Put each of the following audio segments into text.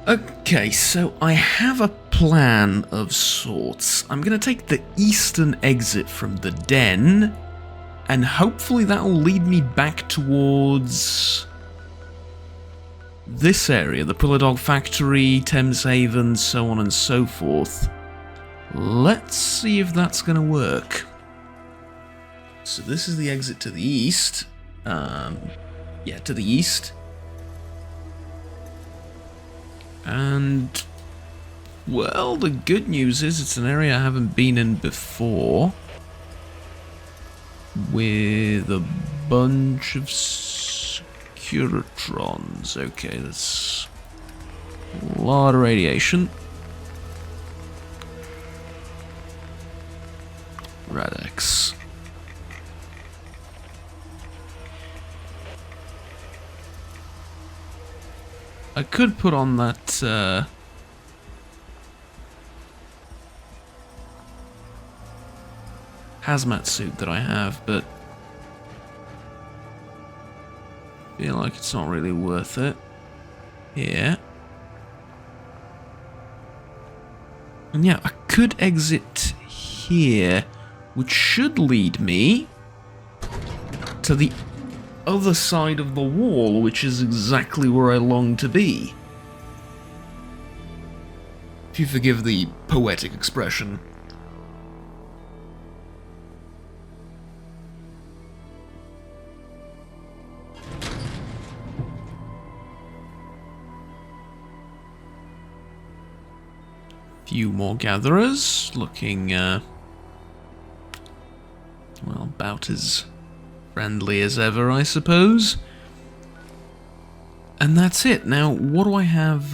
Okay, so I have a plan of sorts. I'm going to take the eastern exit from the den, and hopefully that'll lead me back towards this area, the Dog Factory, Themshaven, so on and so forth. Let's see if that's going to work. So this is the exit to the east. Yeah, to the east. And, well, the good news is it's an area I haven't been in before. With a bunch of Securitrons. Okay, that's a lot of radiation. Radex. I could put on that hazmat suit that I have, but I feel like it's not really worth it. Here. And yeah, I could exit here, which should lead me to the other side of the wall, which is exactly where I long to be. If you forgive the poetic expression. Few more gatherers, looking, well, about as friendly as ever, I suppose. And that's it. Now, what do I have?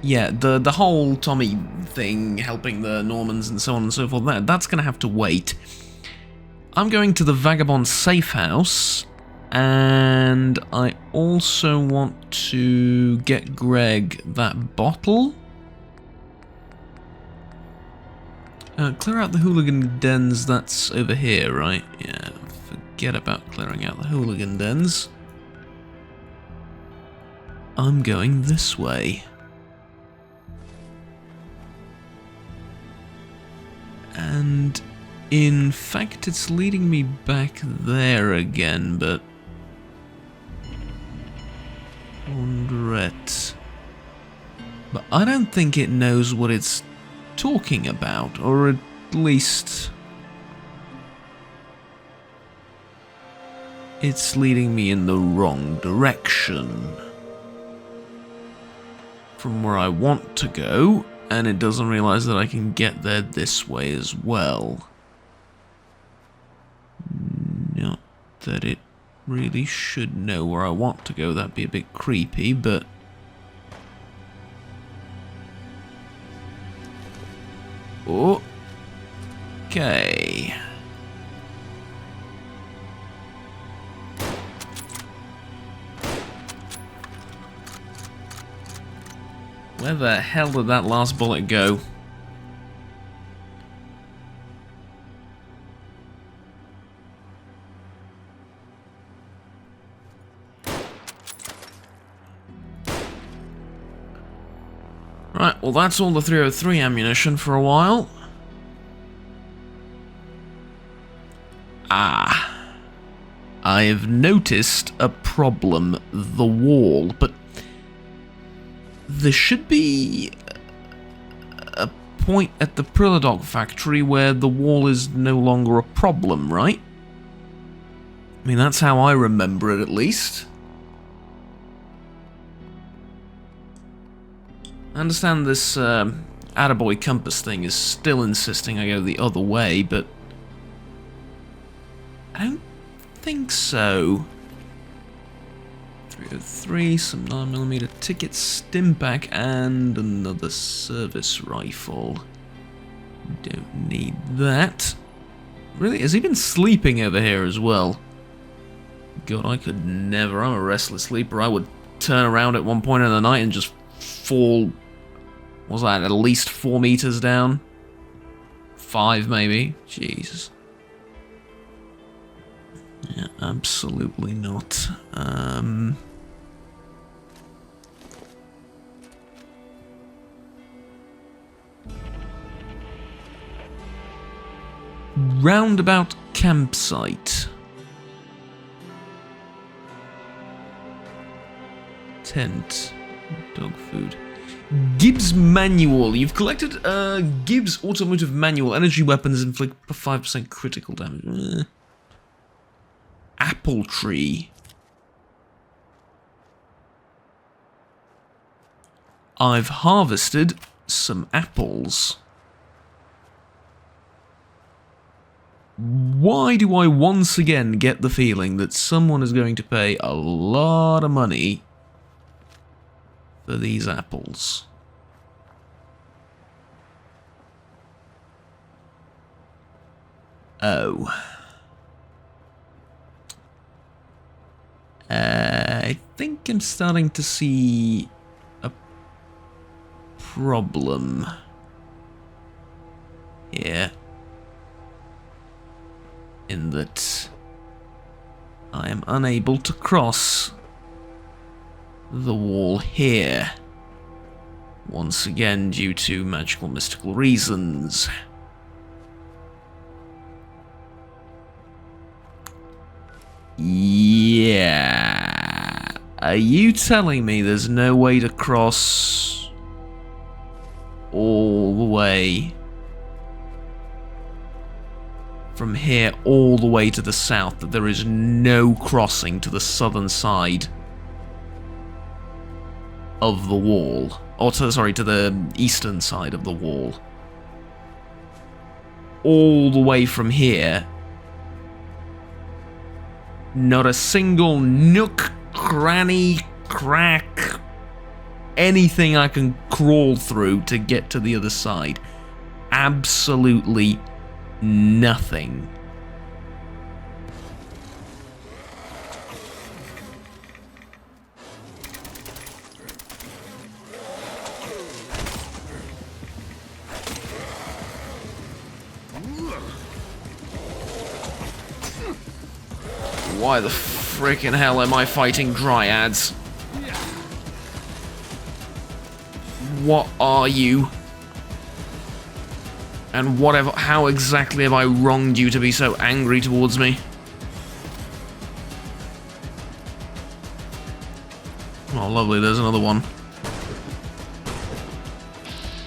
Yeah, the whole Tommy thing, helping the Normans and so on and so forth, that's going to have to wait. I'm going to the Vagabond safe house, and I also want to get Greg that bottle. Clear out the hooligan dens, that's over here, right? Yeah, forget about clearing out the hooligan dens. I'm going this way. And in fact, it's leading me back there again, but Laundrette. But I don't think it knows what it's talking about, or at least it's leading me in the wrong direction from where I want to go, and it doesn't realize that I can get there this way as well. Not that it really should know where I want to go, that'd be a bit creepy, but okay. Where the hell did that last bullet go? Right, well that's all the 303 ammunition for a while. I've noticed a problem, the wall, but there should be a point at the Dog Factory where the wall is no longer a problem, right? I mean, that's how I remember it, at least. I understand this Attaboy compass thing is still insisting I go the other way, but I don't think so. 303, some 9mm tickets, stim pack, and another service rifle. Don't need that. Really? Has he been sleeping over here as well? God, I could never. I'm a restless sleeper. I would turn around at one point in the night and just fall. What was that? At least 4 meters down? 5 maybe? Jesus. Yeah, absolutely not. Roundabout campsite. Tent. Dog food. Gibbs manual. You've collected Gibbs automotive manual. Energy weapons inflict 5% critical damage. Apple tree. I've harvested some apples. Why do I once again get the feeling that someone is going to pay a lot of money for these apples? Oh. I think I'm starting to see a problem here. In that I am unable to cross the wall here. Once again, due to magical, mystical reasons. Yeah. Are you telling me there's no way to cross all the way from here all the way to the south, that there is no crossing to the southern side of the wall? Or to the eastern side of the wall. All the way from here. Not a single nook, cranny, crack, anything I can crawl through to get to the other side. Absolutely nothing. Why the frickin' hell am I fighting dryads? What are you? And how exactly have I wronged you to be so angry towards me? Oh, lovely, there's another one.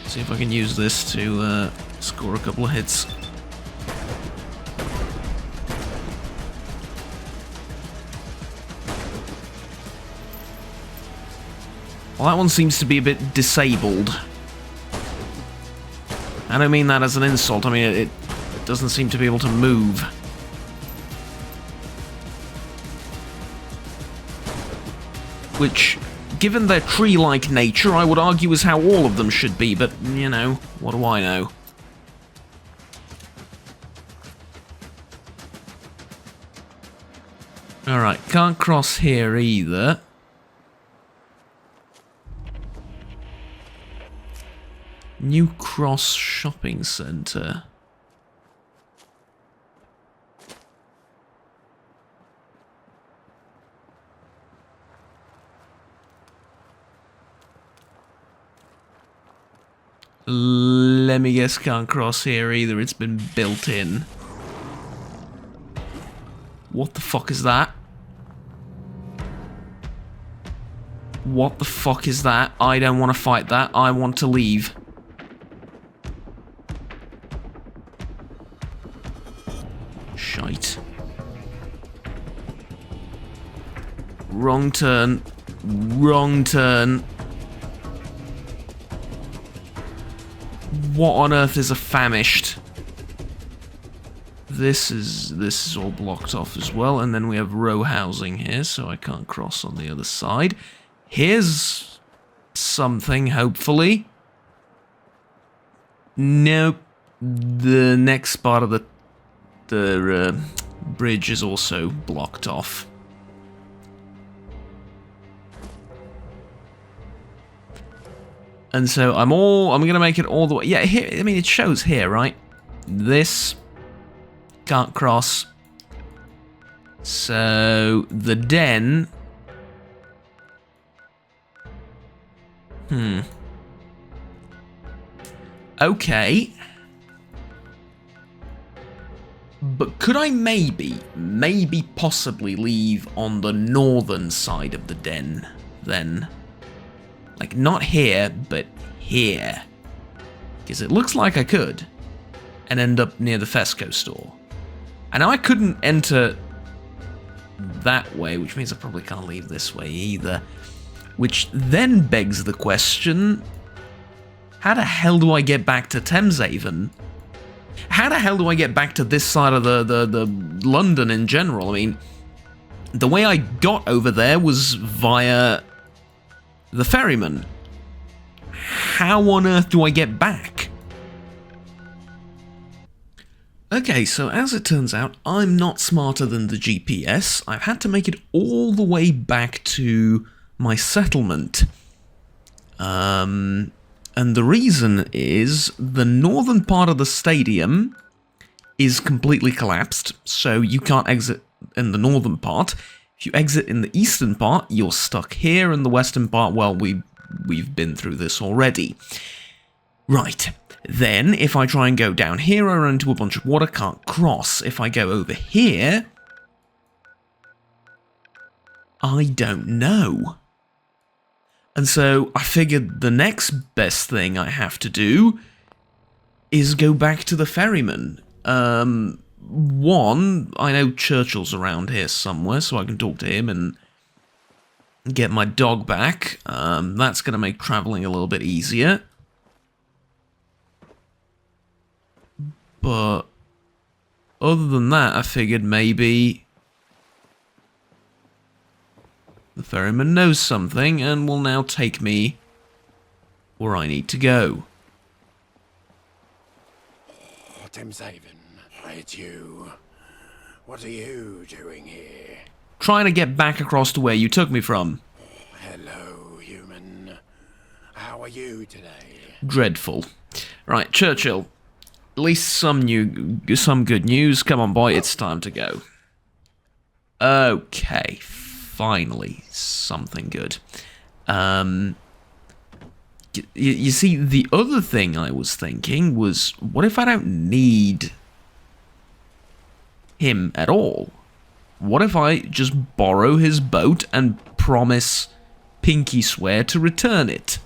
See if I can use this to score a couple of hits. Well, that one seems to be a bit disabled. I don't mean that as an insult, I mean it doesn't seem to be able to move. Which, given their tree-like nature, I would argue is how all of them should be, but, you know, what do I know? Alright, can't cross here either. New Cross Shopping Centre. Let me guess, can't cross here either, it's been built in. What the fuck is that? What the fuck is that? I don't want to fight that, I want to leave. Shite. Wrong turn. Wrong turn. What on earth is a famished? This is all blocked off as well, and then we have row housing here, so I can't cross on the other side. Here's something, hopefully. Nope. The next part of the bridge is also blocked off. And so I'm gonna make it all the way. Yeah, here, I mean, it shows here, right? This can't cross. So the den. Okay. But could I maybe possibly leave on the northern side of the den, then? Like, not here, but here. Because it looks like I could. And end up near the Fesco store. I know I couldn't enter that way, which means I probably can't leave this way either. Which then begs the question, how the hell do I get back to Themshaven? How the hell do I get back to this side of the London in general? I mean, the way I got over there was via the ferryman. How on earth do I get back? Okay, so as it turns out, I'm not smarter than the GPS. I've had to make it all the way back to my settlement. And the reason is the northern part of the stadium is completely collapsed, so you can't exit in the northern part. If you exit in the eastern part, you're stuck here. In the western part, well, we've been through this already. Right. Then, if I try and go down here, I run into a bunch of water, can't cross. If I go over here, I don't know. And so, I figured the next best thing I have to do is go back to the ferryman. One, I know Churchill's around here somewhere, so I can talk to him and get my dog back. That's going to make travelling a little bit easier. But other than that, I figured maybe the ferryman knows something and will now take me where I need to go. Oh, Themshaven, it's you. What are you doing here? Trying to get back across to where you took me from. Hello, human. How are you today? Dreadful. Right, Churchill. At least some good news. Come on, boy, it's time to go. Okay, finally, something good. You see, the other thing I was thinking was, what if I don't need him at all? What if I just borrow his boat and promise pinky swear to return it?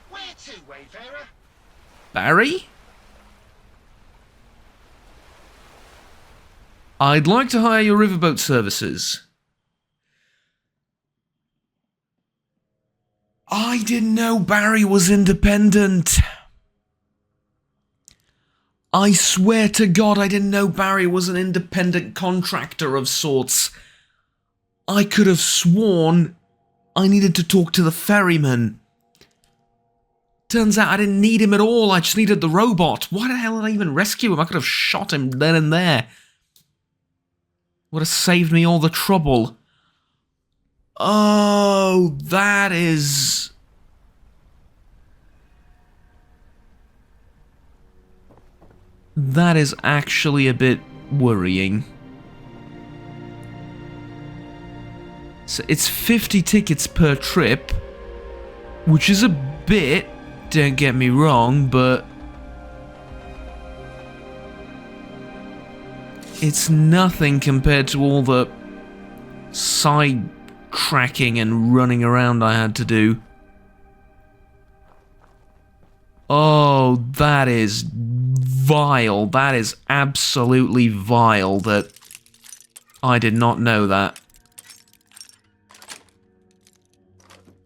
Where to, Wayfarer? Barry? I'd like to hire your riverboat services. I didn't know Barry was independent. I swear to God, I didn't know Barry was an independent contractor of sorts. I could have sworn I needed to talk to the ferryman. Turns out I didn't need him at all, I just needed the robot. Why the hell did I even rescue him? I could have shot him then and there. Would have saved me all the trouble. Oh, that is... That is actually a bit worrying. So it's 50 tickets per trip, which is a bit, don't get me wrong, but it's nothing compared to all the side tracking and running around I had to do. Oh, that is vile. That is absolutely vile that I did not know that.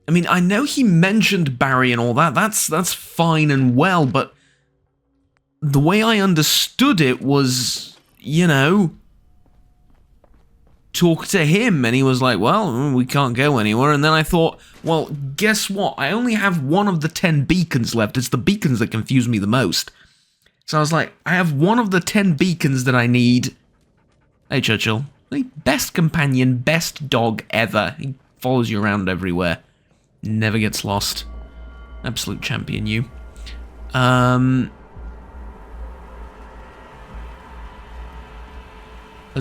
I mean, I know he mentioned Barry and all that. That's fine and well, but the way I understood it was, you know, talk to him, and he was like, well, we can't go anywhere. And then I thought, well, guess what? I only have one of the 10 beacons left. It's the beacons that confuse me the most. So I was like, I have one of the 10 beacons that I need. Hey, Churchill. The best companion, best dog ever. He follows you around everywhere. Never gets lost. Absolute champion, you. And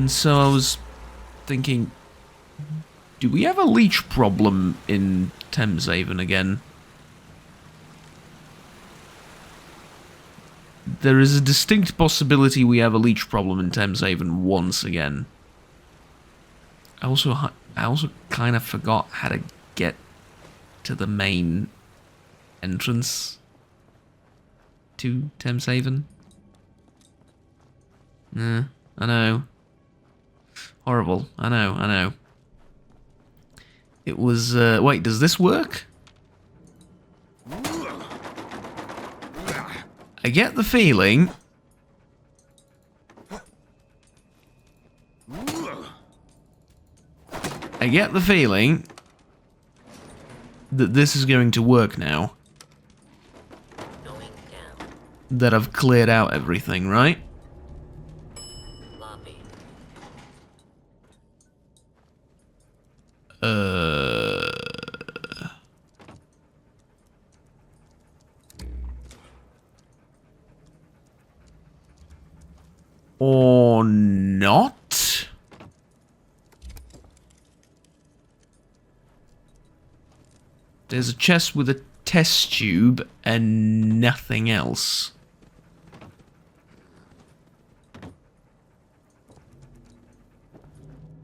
so I was thinking, do we have a leech problem in Themshaven again? there is a distinct possibility we have a leech problem in Themshaven once again. I also kind of forgot how to get to the main entrance to Themshaven. I know. Horrible. I know. It was, wait, does this work? I get the feeling... that this is going to work now. That I've cleared out everything, right? Or not? There's a chest with a test tube and nothing else.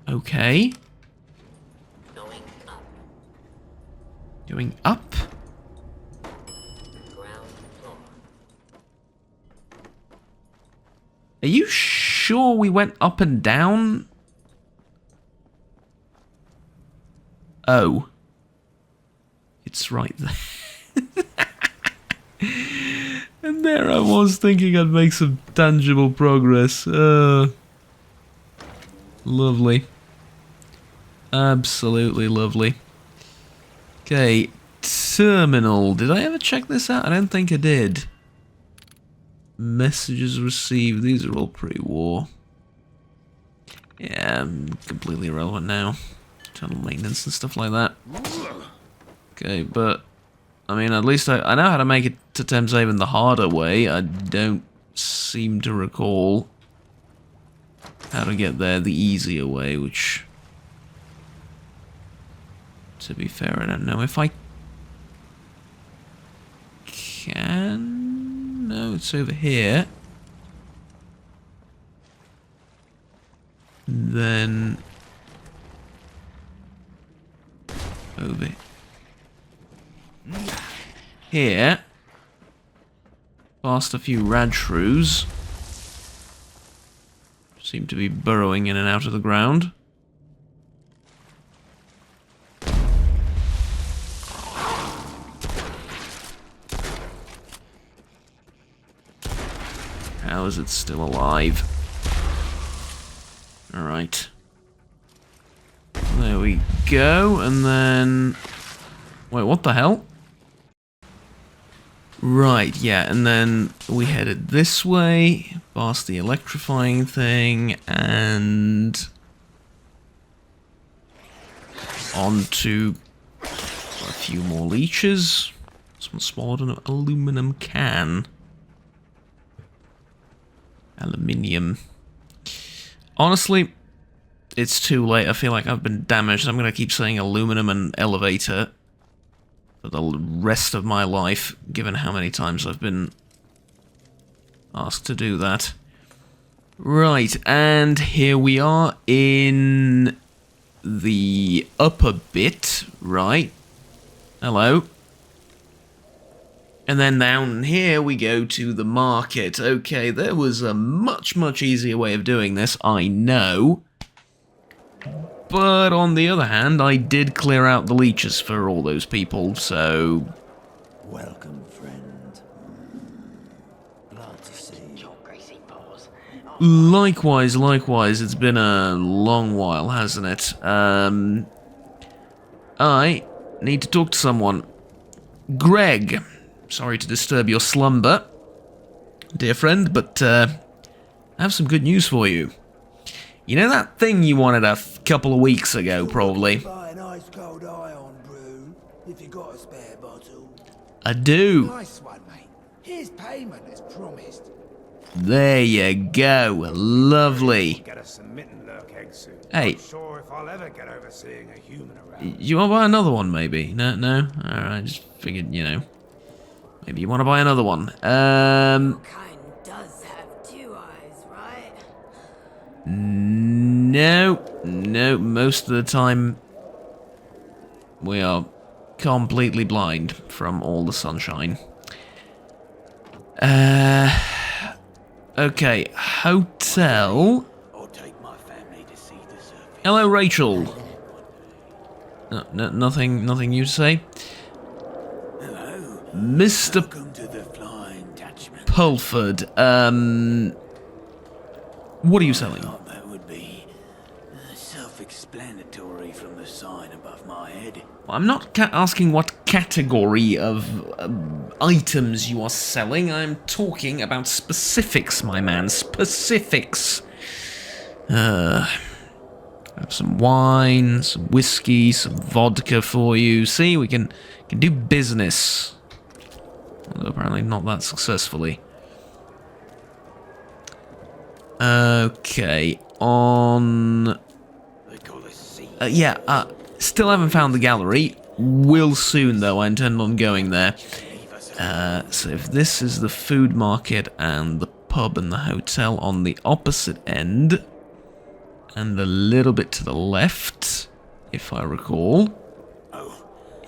Okay. Going up? Are you sure we went up and down? Oh. It's right there. And there I was thinking I'd make some tangible progress. Lovely. Absolutely lovely. Okay, terminal. Did I ever check this out? I don't think I did. Messages received. These are all pre-war. Yeah, completely irrelevant now. Internal maintenance and stuff like that. Okay, but I mean, at least I know how to make it to Themshaven the harder way. I don't seem to recall how to get there the easier way, which, to be fair, I don't know if I can. No, it's over here. Then over here, past a few radshrews. Seem to be burrowing in and out of the ground. How is it still alive? Alright. There we go, and then... Wait, what the hell? Right, yeah, and then we headed this way, past the electrifying thing, and... onto a few more leeches. Someone swallowed an aluminum can. Aluminium. Honestly, it's too late. I feel like I've been damaged. I'm going to keep saying aluminum and elevator for the rest of my life, given how many times I've been asked to do that. Right, and here we are in the upper bit, right? Hello. And then down here we go to the market. Okay, there was a much, much easier way of doing this, I know. But on the other hand, I did clear out the leeches for all those people, so... Welcome, friend. Glad to see your greasy paws. Likewise, likewise. It's been a long while, hasn't it? I need to talk to someone. Greg. Sorry to disturb your slumber, dear friend, but I have some good news for you. You know that thing you wanted a couple of weeks ago, probably? Buy an ice cold ion brew if you got a spare bottle. I do. Nice one, mate. Here's payment as promised. There you go. Lovely. Get us some mitten lurk eggs soon. Hey. Not sure if I'll ever get over seeing a human around. You want to buy another one, maybe? No? No? Alright, just figured, you know. Maybe you want to buy another one. Kind No, most of the time we are completely blind from all the sunshine. Okay, hotel. I'll take my family to see the surface. Hello, Rachel. No, nothing new to say. Hello. Mr. Welcome to the Flying Dutchman. Pulford, what are you I selling? thought that would be self-explanatory from the sign above my head. I'm not asking what category of items you are selling. I'm talking about specifics, my man. Specifics. I have some wine, some whiskey, some vodka for you. See, we can do business. Although apparently not that successfully. Okay, on... They call us sea. Still haven't found the gallery. Will soon, though. I intend on going there. So if this is the food market and the pub and the hotel on the opposite end, and a little bit to the left, if I recall,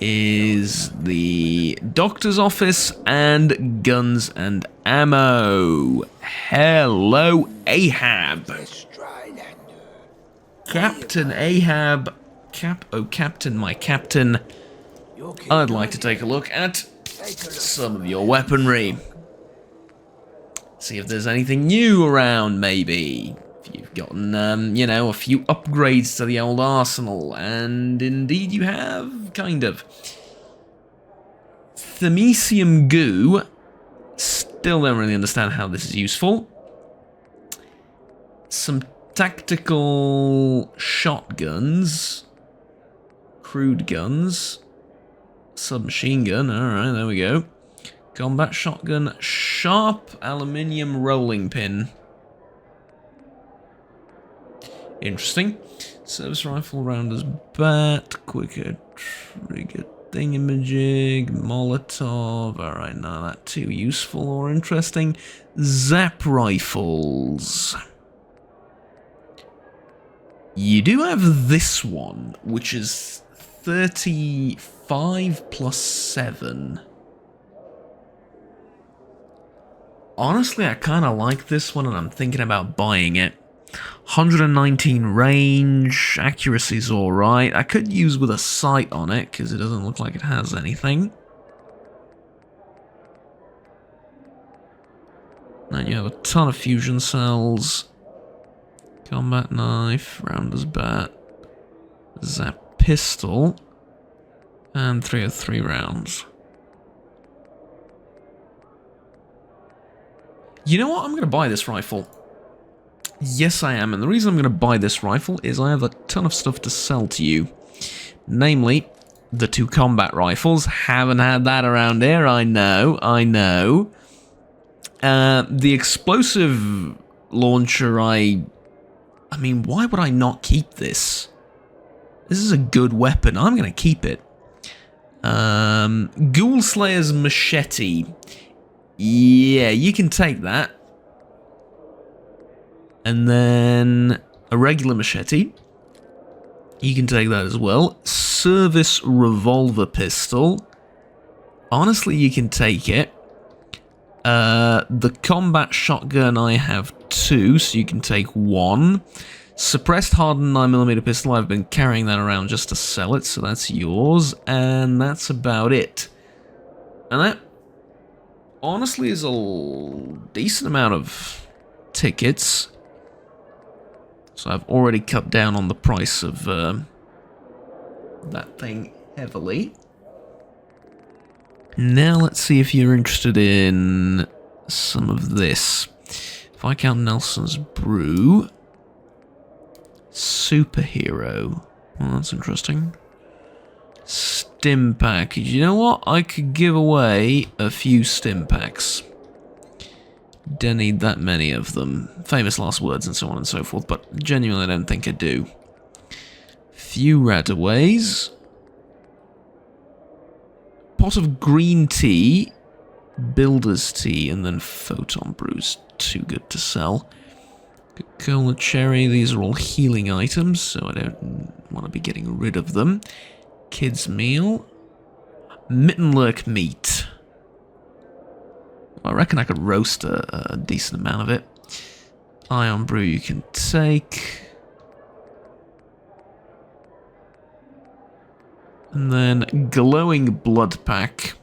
is the doctor's office and guns and ammo. Hello, Ahab. Captain Ahab. Captain, my captain. I'd like to take a look at some of your weaponry. See if there's anything new around, maybe. If you've gotten, you know, a few upgrades to the old arsenal. And indeed you have, kind of. Themshaven goo. Still don't really understand how this is useful. Some tactical shotguns. Crude guns. Submachine gun. Alright, there we go. Combat shotgun. Sharp aluminium rolling pin. Interesting. Service rifle, rounder's bat, quicker trigger thingamajig, Molotov. Alright, none of that too useful or interesting. Zap rifles. You do have this one, which is 35 plus 7. Honestly, I kind of like this one and I'm thinking about buying it. 119 range, accuracy's alright. I could use with a sight on it, because it doesn't look like it has anything. Then you have a ton of fusion cells. Combat knife, rounder's bat, zap pistol, and 303 rounds. You know what? I'm going to buy this rifle. Yes, I am, and the reason I'm going to buy this rifle is I have a ton of stuff to sell to you. Namely, the 2 combat rifles. Haven't had that around here, I know. The explosive launcher, I mean, why would I not keep this? This is a good weapon. I'm going to keep it. Ghoul Slayer's machete. Yeah, you can take that. And then a regular machete. You can take that as well. Service revolver pistol. Honestly, you can take it. The combat shotgun, I have 2, so you can take 1. Suppressed hardened 9mm pistol, I've been carrying that around just to sell it, so that's yours. And that's about it. And that, honestly, is a decent amount of tickets. So I've already cut down on the price of that thing heavily. Now let's see if you're interested in some of this. If I count Nelson's Brew. Superhero. Well, that's interesting. Stim pack. You know what? I could give away a few stim packs. Don't need that many of them. Famous last words and so on and so forth, but genuinely I don't think I do. Few rataways. Pot of green tea. Builder's tea, and then photon brews. Too good to sell. Cola cherry, these are all healing items, so I don't want to be getting rid of them. Kids meal. Mittenlurk meat. I reckon I could roast a decent amount of it. Iron brew you can take. And then glowing blood pack.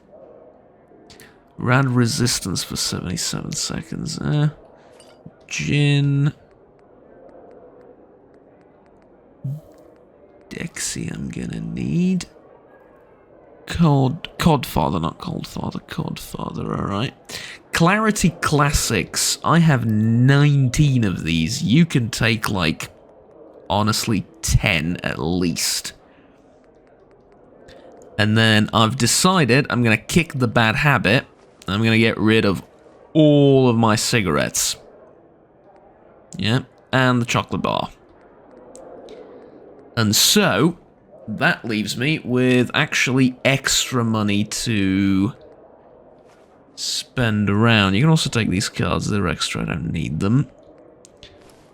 Rad resistance for 77 seconds. Gin. Dexy I'm gonna need. Codfather, not Coldfather, Codfather, alright. Clarity Classics. I have 19 of these. You can take, like, honestly, 10 at least. And then I've decided I'm going to kick the bad habit. I'm going to get rid of all of my cigarettes. Yeah, and the chocolate bar. And so, that leaves me with actually extra money to spend around. You can also take these cards, they're extra, I don't need them.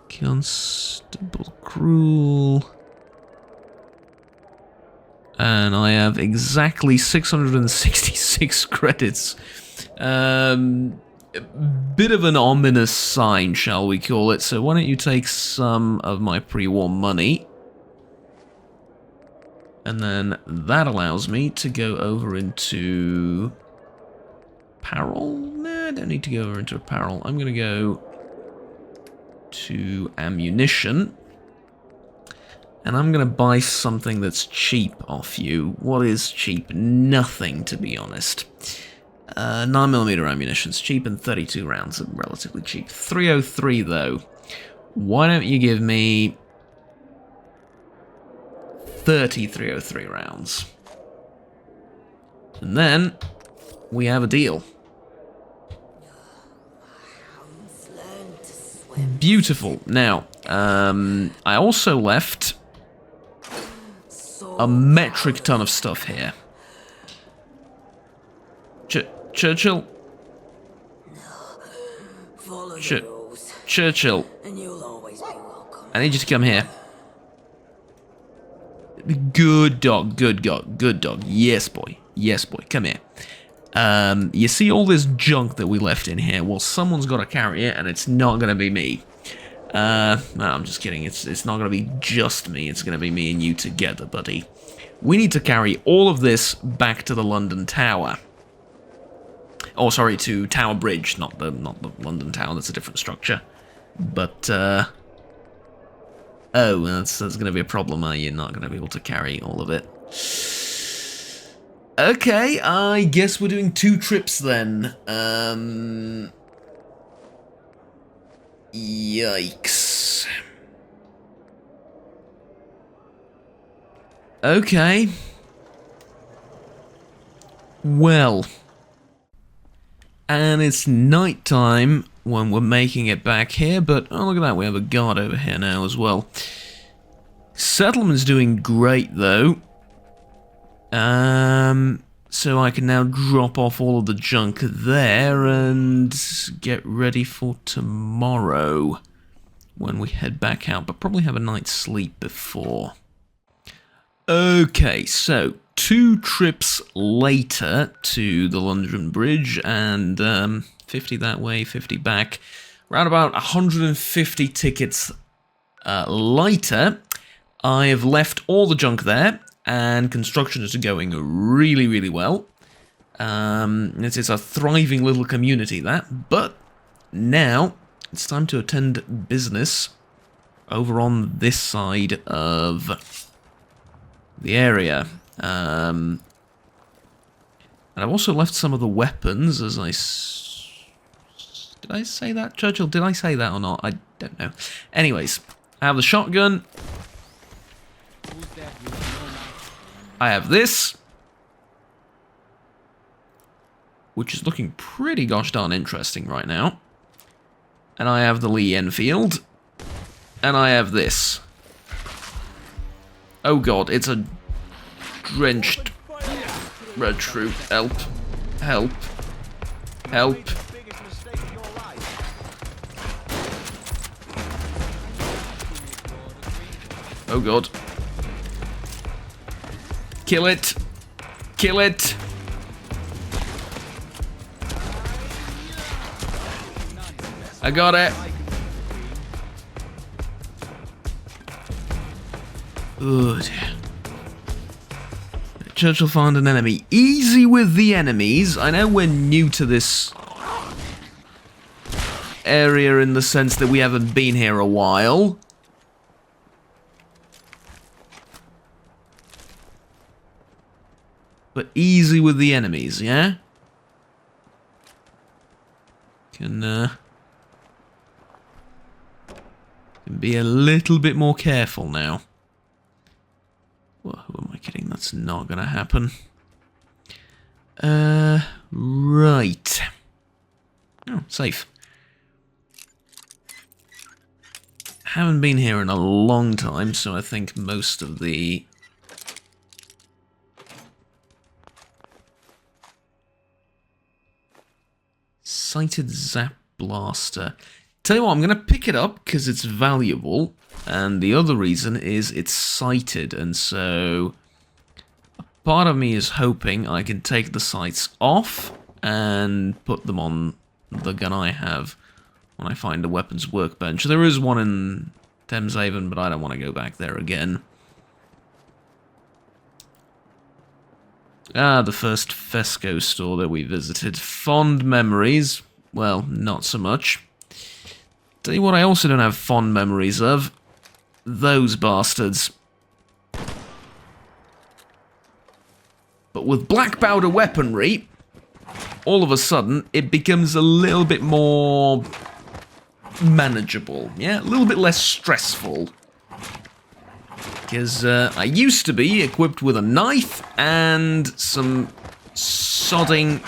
Constable Cruel. And I have exactly 666 credits. Bit of an ominous sign, shall we call it. So why don't you take some of my pre-war money. And then that allows me to go over into apparel. Nah, I don't need to go over into apparel. I'm going to go to ammunition. And I'm going to buy something that's cheap off you. What is cheap? Nothing, to be honest. 9mm ammunition's cheap, and 32 rounds are relatively cheap. 303, though. Why don't you give me 30 303 rounds? And then we have a deal. Beautiful. Now, I also left a metric ton of stuff here. Churchill? Churchill. I need you to come here. Good dog, good dog, good dog. Yes, boy. Yes, boy. Come here. You see all this junk that we left in here? Well, someone's got to carry it, and it's not going to be me. No, I'm just kidding. It's not going to be just me. It's going to be me and you together, buddy. We need to carry all of this back to the London Tower. Oh, sorry, to Tower Bridge, not the London Tower. That's a different structure. But oh, that's going to be a problem. You're not going to be able to carry all of it. Okay, I guess we're doing 2 trips then. Yikes. Okay. Well. And it's night time when we're making it back here, but oh, look at that, we have a guard over here now as well. Settlement's doing great, though. So I can now drop off all of the junk there and get ready for tomorrow when we head back out, but probably have a night's sleep before. Okay, so 2 trips later to the London Bridge, and 50 that way, 50 back. Around about 150 tickets later, I have left all the junk there, and construction is going really, really well. It's a thriving little community, that. But now it's time to attend business over on this side of the area. And I've also left some of the weapons, as did I say that, Churchill? Did I say that or not? I don't know. Anyways, I have the shotgun. I have this, which is looking pretty gosh darn interesting right now. And I have the Lee Enfield. And I have this. Oh god, it's a drenched red troop. Help. Help. Help. Oh god. Kill it. Kill it. I got it. Good. Churchill found an enemy. Easy with the enemies. I know we're new to this area in the sense that we haven't been here a while. But easy with the enemies, yeah? Can be a little bit more careful now. Well, who am I kidding? That's not gonna happen. Right. Oh, safe. Haven't been here in a long time, so I think most of the... Sighted Zap Blaster. Tell you what, I'm going to pick it up because it's valuable, and the other reason is it's sighted, and so a part of me is hoping I can take the sights off and put them on the gun I have when I find a weapons workbench. There is one in Themshaven, but I don't want to go back there again. Ah, the first Fesco store that we visited. Fond memories. Well, not so much. Tell you what I also don't have fond memories of. Those bastards. But with black powder weaponry, all of a sudden, it becomes a little bit more manageable. Yeah, a little bit less stressful. Because I used to be equipped with a knife and some sodding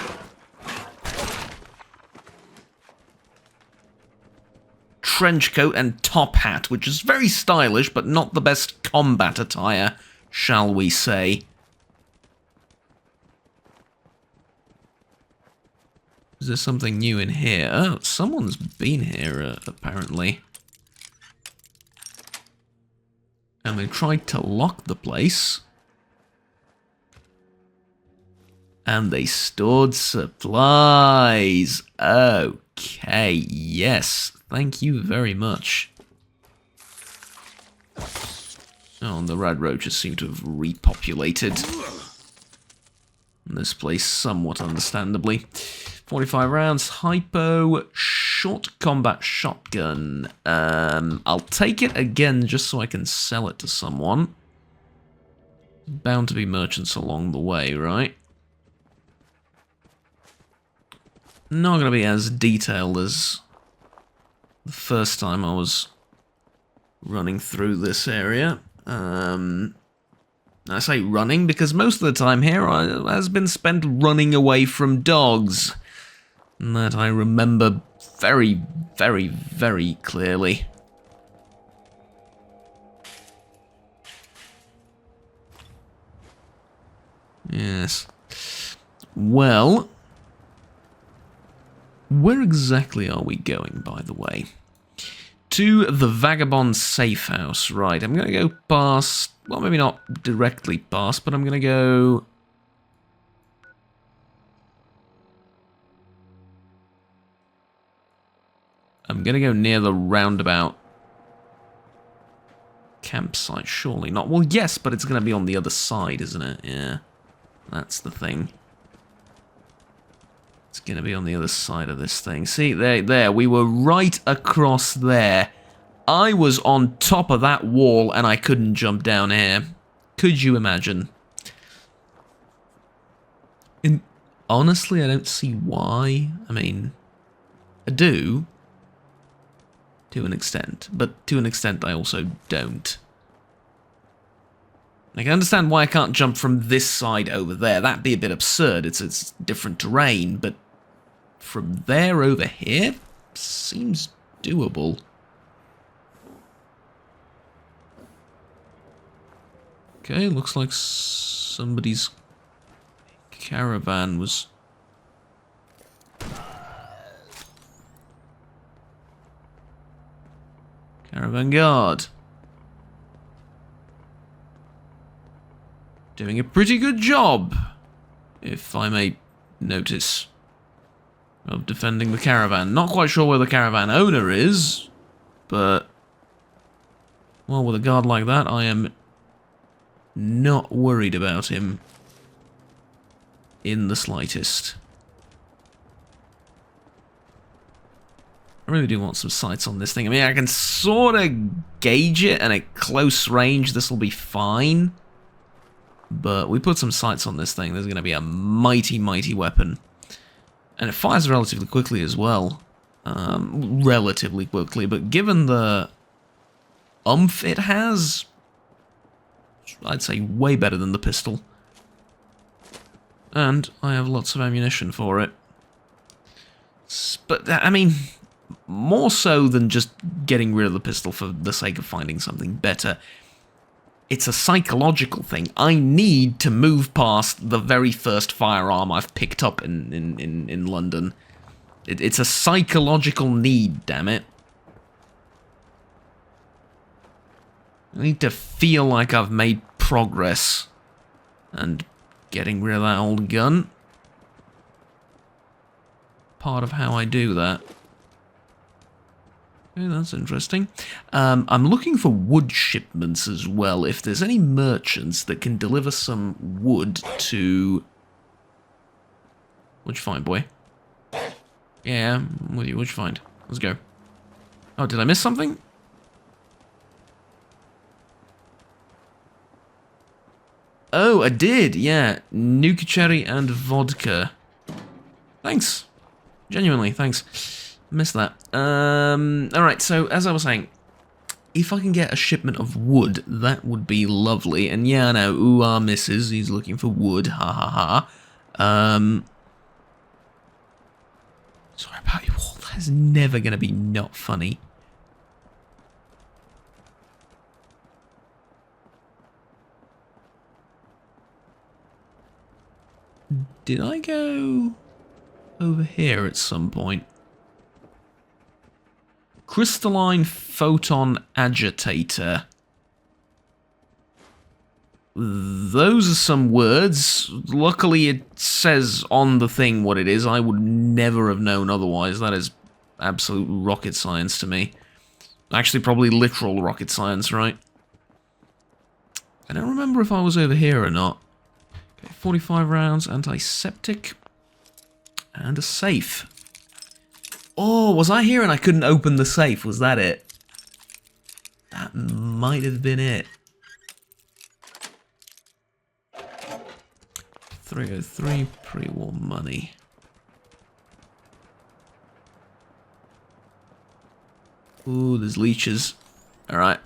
trench coat and top hat, which is very stylish, but not the best combat attire, shall we say. Is there something new in here? Oh, someone's been here, apparently. And they tried to lock the place. And they stored supplies. Okay, yes. Thank you very much. Oh, and the red roaches seem to have repopulated this place somewhat understandably. 45 rounds, hypo, short combat shotgun. I'll take it again just so I can sell it to someone. Bound to be merchants along the way, right? Not going to be as detailed as the first time I was running through this area. I say running because most of the time here has been spent running away from dogs. That I remember very, very, very clearly. Yes. Well, where exactly are we going, by the way? To the Vagabond Safe House. Right, I'm going to go past... Well, maybe not directly past, but I'm going to go... I'm going to go near the roundabout campsite, surely not. Well, yes, but it's going to be on the other side, isn't it? Yeah, that's the thing. It's going to be on the other side of this thing. See, there, we were right across there. I was on top of that wall and I couldn't jump down here. Could you imagine? Honestly, I don't see why. I mean, I do. To an extent. But to an extent, I also don't. I can understand why I can't jump from this side over there. That'd be a bit absurd. It's different terrain, but from there over here seems doable. Okay, looks like somebody's caravan was... Caravan guard. doing a pretty good job, if I may notice, of defending the caravan. Not quite sure where the caravan owner is, but, well, with a guard like that, I am not worried about him in the slightest. I really do want some sights on this thing. I mean, I can sort of gauge it, and at close range, this will be fine. But we put some sights on this thing, there's going to be a mighty, mighty weapon. And it fires relatively quickly as well. Relatively quickly, but given the oomph it has, I'd say way better than the pistol. And I have lots of ammunition for it. But, I mean, more so than just getting rid of the pistol for the sake of finding something better. It's a psychological thing. I need to move past the very first firearm I've picked up in London. It's a psychological need, damn it. I need to feel like I've made progress. And getting rid of that old gun. Part of how I do that. Okay, that's interesting. I'm looking for wood shipments as well. If there's any merchants that can deliver some wood to... What'd you find, boy? Yeah, I'm with you. What'd you find? Let's go. Oh, did I miss something? Oh, I did, yeah. Nuka cherry and vodka. Thanks. Genuinely, thanks. Missed that. Alright, so as I was saying, if I can get a shipment of wood, that would be lovely. And yeah, I know, ooh, our missus, he's looking for wood, ha ha ha. Sorry about you all, that's never going to be not funny. Did I go over here at some point? Crystalline photon agitator. Those are some words. Luckily it says on the thing what it is. I would never have known otherwise. That is absolute rocket science to me. Actually, probably literal rocket science, right? I don't remember if I was over here or not. Okay, 45 rounds, antiseptic, and a safe. Oh, was I here and I couldn't open the safe? Was that it? That might have been it. 303 pre-war money. Ooh, there's leeches. Alright.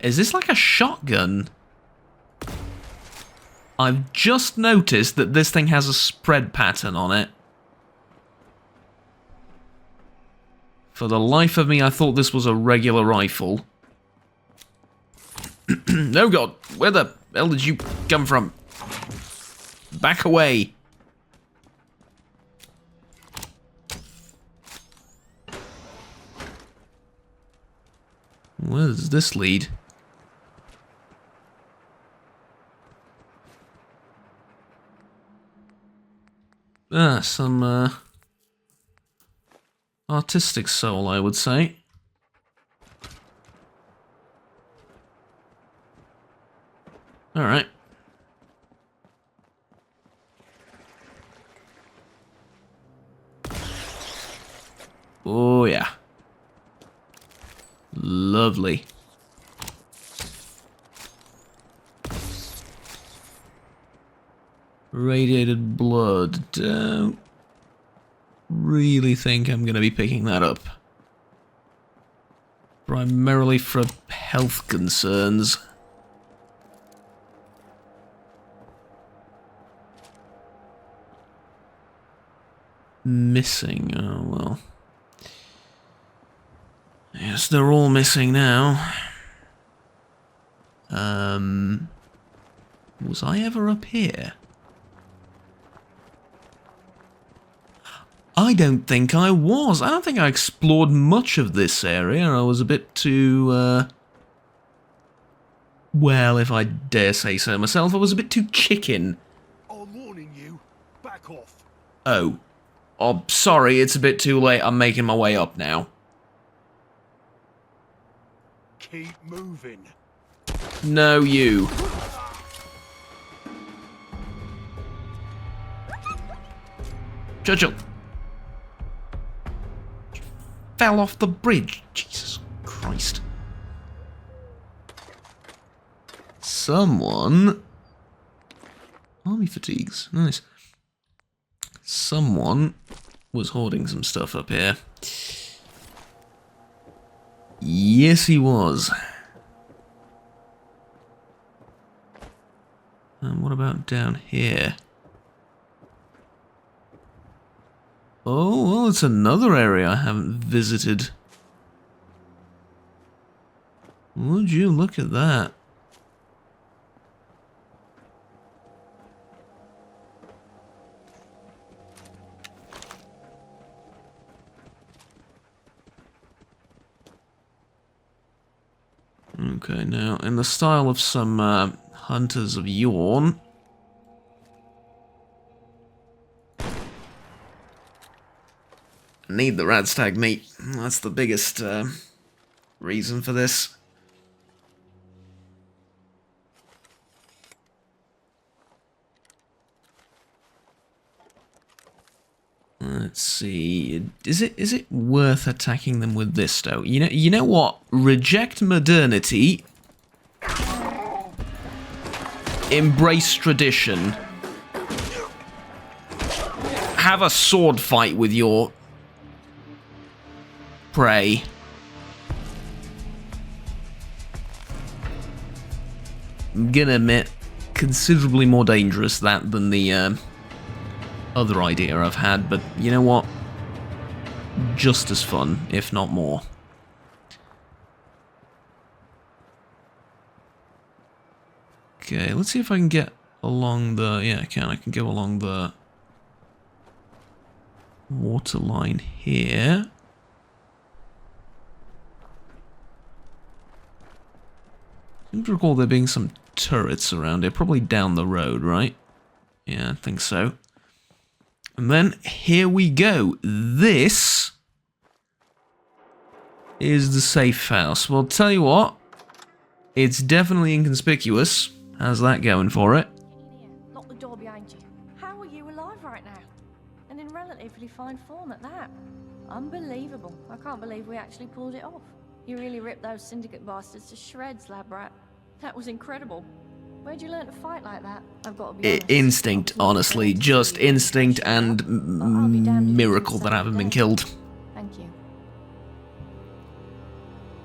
Is this like a shotgun? I've just noticed that this thing has a spread pattern on it. For the life of me, I thought this was a regular rifle. Oh god, where the hell did you come from? Back away. Where does this lead? Ah, some artistic soul, I would say. Alright. Oh, yeah. Lovely. Radiated blood. Don't really think I'm going to be picking that up. Primarily for health concerns. Missing. Oh, well. Yes, they're all missing now. Was I ever up here? I don't think I was. I don't think I explored much of this area. I was a bit too Well, if I dare say so myself, I was a bit too chicken. I'm warning you. Back off. Oh. Oh, sorry, it's a bit too late. I'm making my way up now. Keep moving. No, you. Churchill. Fell off the bridge. Jesus Christ. Someone... Army fatigues. Nice. Someone was hoarding some stuff up here. Yes, he was. And what about down here? Oh, well, it's another area I haven't visited. Would you look at that? Okay, now, in the style of some Hunters of Yorn. Need the radstag meat. That's the biggest reason for this. Let's see. Is it worth attacking them with this though? You know what? Reject modernity. Embrace tradition. Have a sword fight with your prey. I'm gonna admit, considerably more dangerous that than the other idea I've had, but you know what? Just as fun, if not more. Okay, let's see if I can get along the... Yeah, I can go along the water line here. I seem to recall there being some turrets around here, probably down the road, right? Yeah, I think so. And then, here we go. This is the safe house. Well, tell you what, it's definitely inconspicuous. How's that going for it? Lock the door behind you. How are you alive right now? And in relatively fine form at that. Unbelievable. I can't believe we actually pulled it off. You really ripped those syndicate bastards to shreds, lab rat. That was incredible. Where'd you learn to fight like that? I've got to be honest. Instinct, honestly. Just instinct and miracle that I haven't been killed. Thank you.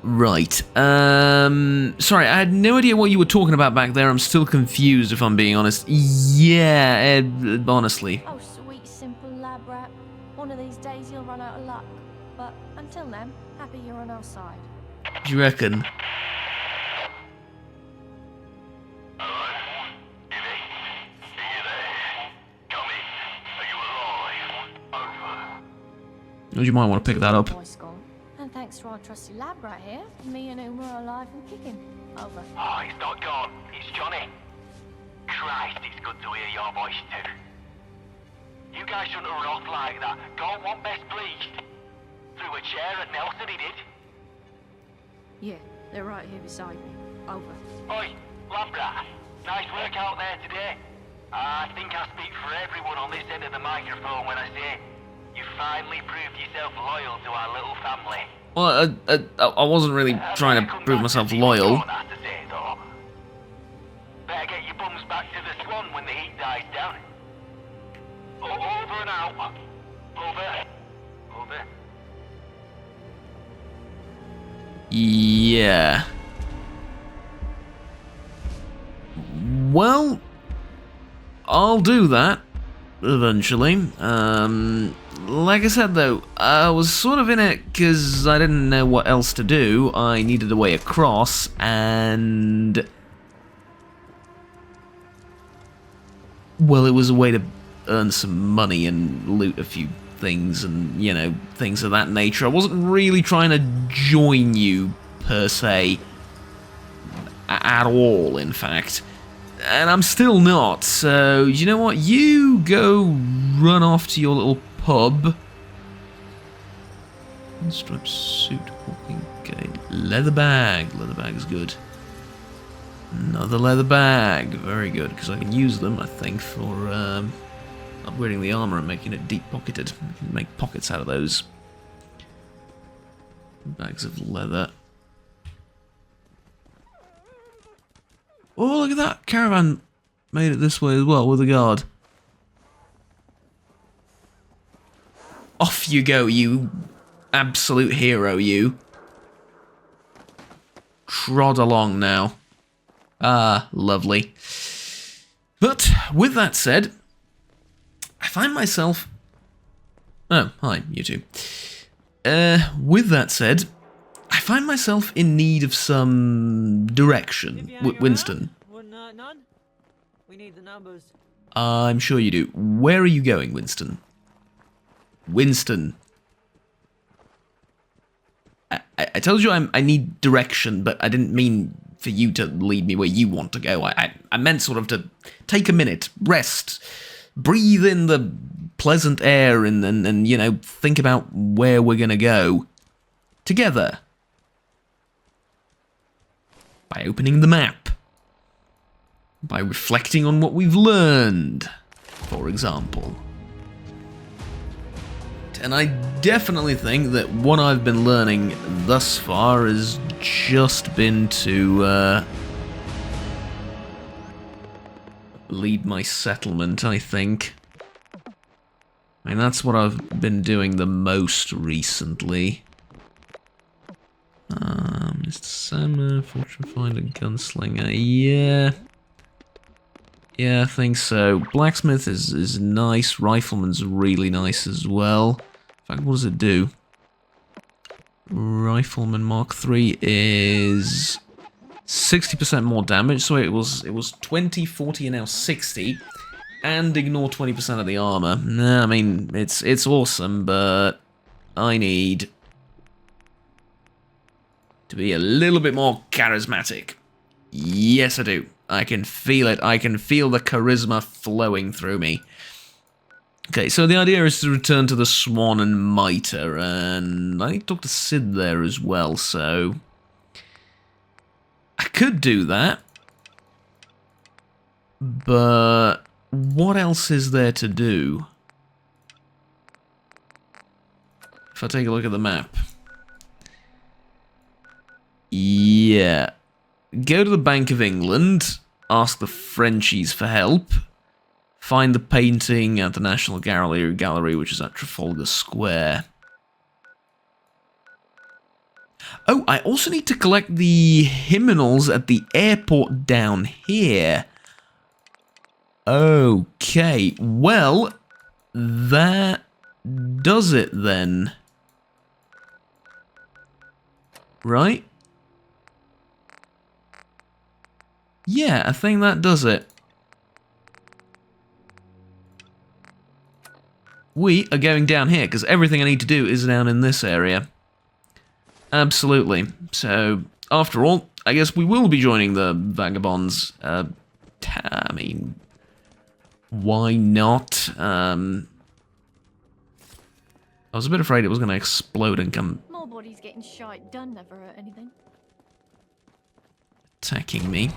Right. Sorry, I had no idea what you were talking about back there. I'm still confused, if I'm being honest. Yeah, honestly. Oh, sweet, simple lab rat. One of these days you'll run out of luck. But until then, happy you're on our side. Do you reckon? You might want to pick that up. And thanks to our trusty lab rat here, me and him are alive and kicking. Over. Oh, he's not gone. It's Johnny. Christ, it's good to hear your voice too. You guys shouldn't have run off like that. Go on, one best pleased. Threw a chair at Nelson, he did. Yeah, they're right here beside me. Over. Oi, lab rat. Nice work out there today. I think I speak for everyone on this end of the microphone when I say you finally proved yourself loyal to our little family. Well, I wasn't really trying to prove myself loyal. Better get your bums back to the Swan when the heat dies down. Over and out. Over. Over. Yeah. Well, I'll do that eventually. Like I said though, I was sort of in it because I didn't know what else to do. I needed a way across, and well, it was a way to earn some money and loot a few things and, you know, things of that nature. I wasn't really trying to join you per se At all, in fact. And I'm still not, so you know what? You go run off to your little pub. Striped suit, walking gait, leather bag. Leather bag's good. Another leather bag, very good, because I can use them, I think, for upgrading the armor and making it deep-pocketed. I can make pockets out of those. Bags of leather. Oh, look at that! Caravan made it this way as well, with a guard. Off you go, you absolute hero, you. Trod along now. Ah, lovely. But, with that said, I find myself... Oh, hi, you two. With that said, I find myself in need of some direction. Winston. None? We need the numbers. I'm sure you do. Where are you going, Winston? Winston. I told you I need direction, but I didn't mean for you to lead me where you want to go. I meant sort of to take a minute, rest, breathe in the pleasant air, and you know, think about where we're gonna go. Together. By opening the map. By reflecting on what we've learned, for example. And I definitely think that what I've been learning thus far has just been to lead my settlement, I think. I mean, that's what I've been doing the most recently. Mr. Summer, Fortune Finder, Gunslinger, yeah. Yeah, I think so. Blacksmith is nice, Rifleman's really nice as well. In fact, what does it do? Rifleman Mark III is 60% more damage, so it was 20, 40, and now 60, and ignore 20% of the armor. Nah, I mean, it's awesome, but I need to be a little bit more charismatic. Yes, I do. I can feel it. I can feel the charisma flowing through me. Okay, so the idea is to return to the Swan and Mitre, and I need to talk to Sid there as well, so I could do that, but what else is there to do? If I take a look at the map. Yeah. Go to the Bank of England, ask the Frenchies for help, find the painting at the National Gallery, which is at Trafalgar Square. Oh, I also need to collect the hymnals at the airport down here. Okay, well, that does it then. Right? Yeah, I think that does it. We are going down here, because everything I need to do is down in this area. Absolutely. So, after all, I guess we will be joining the Vagabonds. I mean, why not? I was a bit afraid it was going to explode and come More bodies getting shite done never hurt anything. attacking me.